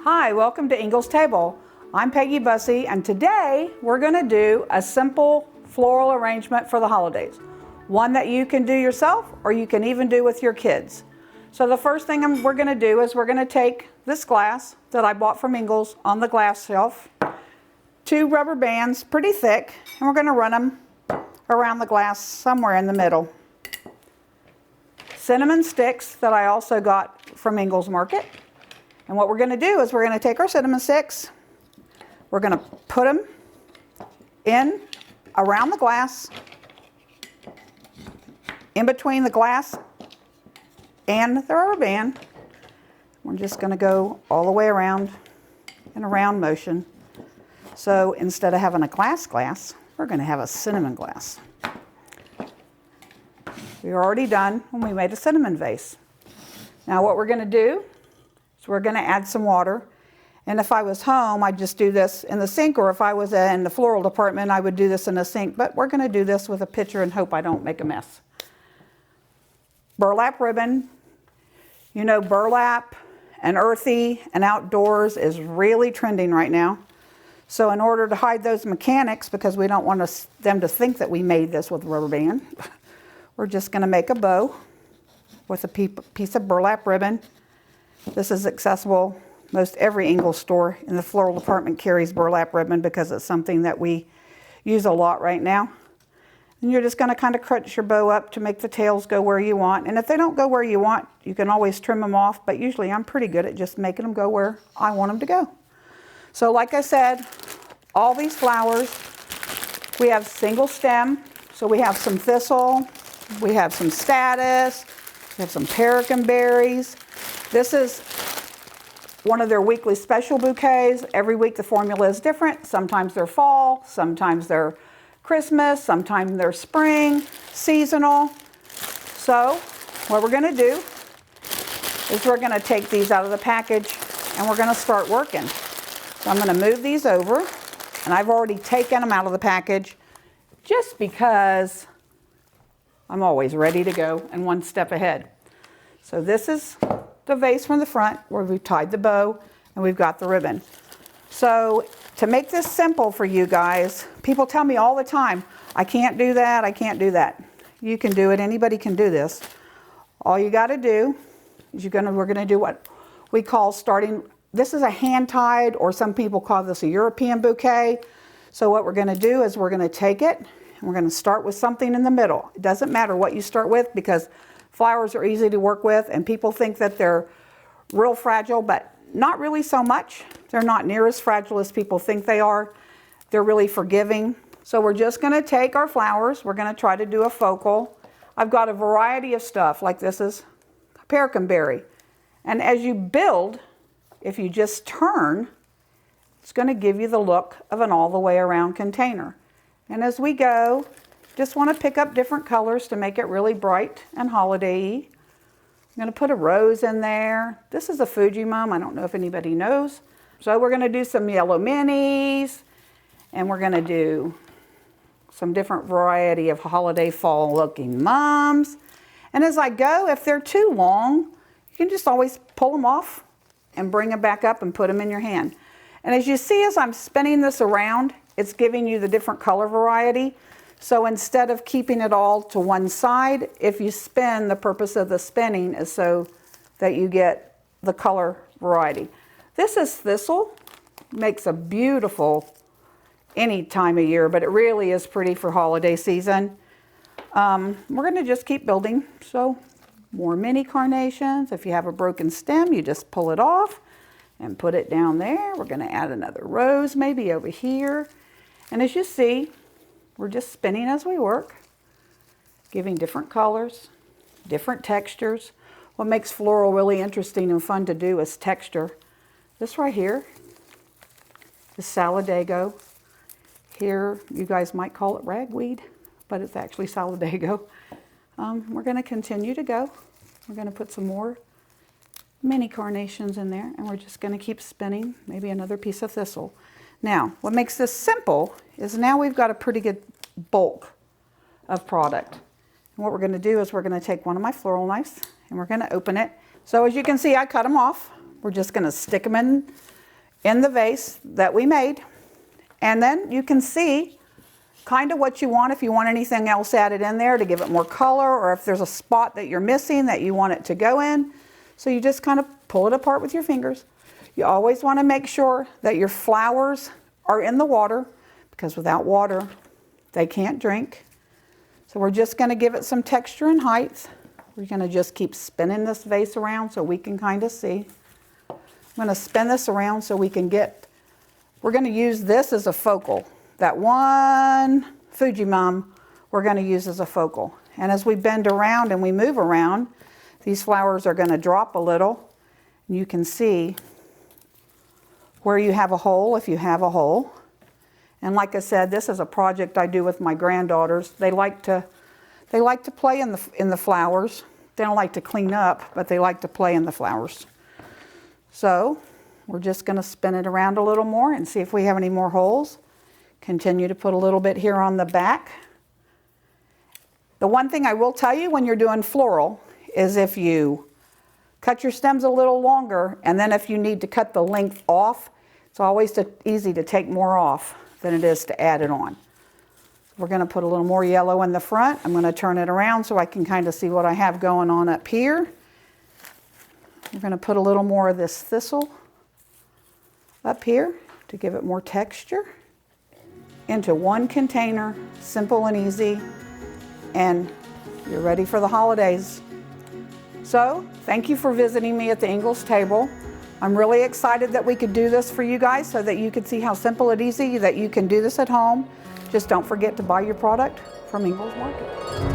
Hi, welcome to Ingles Table. I'm Peggy Bussey, and today we're going to do a simple floral arrangement for the holidays. One that you can do yourself, or you can even do with your kids. So the first thing we're going to do is we're going to take this glass that I bought from Ingles on the glass shelf, 2 rubber bands, pretty thick, and we're going to run them around the glass somewhere in the middle. Cinnamon sticks that I also got from Ingles Market. And what we're going to do is we're going to take our cinnamon sticks, we're going to put them in around the glass, in between the glass and the rubber band. We're just going to go all the way around in a round motion. So instead of having a glass, we're going to have a cinnamon glass. We were already done when we made a cinnamon vase. Now what we're going to do is we're going to add some water. And if I was home, I'd just do this in the sink, or if I was in the floral department, I would do this in the sink. But we're going to do this with a pitcher and hope I don't make a mess. Burlap ribbon. You know, burlap and earthy and outdoors is really trending right now. So in order to hide those mechanics, because we don't want them to think that we made this with a rubber band, we're just going to make a bow with a piece of burlap ribbon. This is accessible. Most every Ingles store in the floral department carries burlap ribbon because it's something that we use a lot right now. And you're just going to kind of crunch your bow up to make the tails go where you want. And if they don't go where you want, you can always trim them off. But usually I'm pretty good at just making them go where I want them to go. So like I said, all these flowers, we have single stem. So we have some thistle, we have some statice, we have some American berries. This is one of their weekly special bouquets. Every week the formula is different. Sometimes they're fall, sometimes they're Christmas, sometimes they're spring, seasonal. So what we're going to do is we're going to take these out of the package and we're going to start working. So I'm going to move these over, and I've already taken them out of the package just because I'm always ready to go and one step ahead. So this is the vase from the front where we've tied the bow and we've got the ribbon. So to make this simple for you guys, people tell me all the time, I can't do that, I can't do that. You can do it, anybody can do this. All you got to do is we're going to do what we call starting, this is a hand tied, or some people call this a European bouquet. So what we're going to do is we're going to take it and we're going to start with something in the middle. It doesn't matter what you start with, because flowers are easy to work with, and people think that they're real fragile, but not really so much. They're not near as fragile as people think they are. They're really forgiving. So we're just going to take our flowers. We're going to try to do a focal. I've got a variety of stuff, like this is American berry. And as you build, if you just turn, it's going to give you the look of an all the way around container. And as we go, just want to pick up different colors to make it really bright and holiday-y. I'm going to put a rose in there. This is a Fujimum. I don't know if anybody knows. So we're going to do some yellow minis, and we're going to do some different variety of holiday fall looking mums. And as I go, if they're too long, you can just always pull them off and bring them back up and put them in your hand. And as you see, as I'm spinning this around, it's giving you the different color variety. So instead of keeping it all to one side, if you spin, the purpose of the spinning is so that you get the color variety. This is thistle. Makes a beautiful any time of year, but it really is pretty for holiday season. We're going to just keep building. So more mini carnations. If you have a broken stem, you just pull it off and put it down there. We're going to add another rose maybe over here. And as you see, we're just spinning as we work, giving different colors, different textures. What makes floral really interesting and fun to do is texture. This right here is Solidago. Here, you guys might call it ragweed, but it's actually Solidago. We're going to continue to go. We're going to put some more mini carnations in there, and we're just going to keep spinning, maybe another piece of thistle. Now, what makes this simple is now we've got a pretty good bulk of product. And what we're going to do is we're going to take one of my floral knives and we're gonna open it. So as you can see, I cut them off. We're just gonna stick them in the vase that we made. And then you can see kind of what you want, if you want anything else added in there to give it more color, or if there's a spot that you're missing that you want it to go in. So you just kind of pull it apart with your fingers. You always want to make sure that your flowers are in the water, because without water, they can't drink. So we're just going to give it some texture and height. We're going to just keep spinning this vase around so we can kind of see. I'm going to spin this around so we can get, we're going to use this as a focal. That one Fujimum we're going to use as a focal. And as we bend around and we move around, these flowers are going to drop a little. And you can see where you have a hole, if you have a hole. And like I said, this is a project I do with my granddaughters. They like to play in the flowers. They don't like to clean up, but they like to play in the flowers. So we're just going to spin it around a little more and see if we have any more holes. Continue to put a little bit here on the back. The one thing I will tell you when you're doing floral is if you cut your stems a little longer, and then if you need to cut the length off, it's always easy to take more off than it is to add it on. We're going to put a little more yellow in the front. I'm going to turn it around so I can kind of see what I have going on up here. We're going to put a little more of this thistle up here to give it more texture. Into one container, simple and easy, and you're ready for the holidays. So, thank you for visiting me at the Ingles table. I'm really excited that we could do this for you guys so that you could see how simple and easy that you can do this at home. Just don't forget to buy your product from Ingles Market.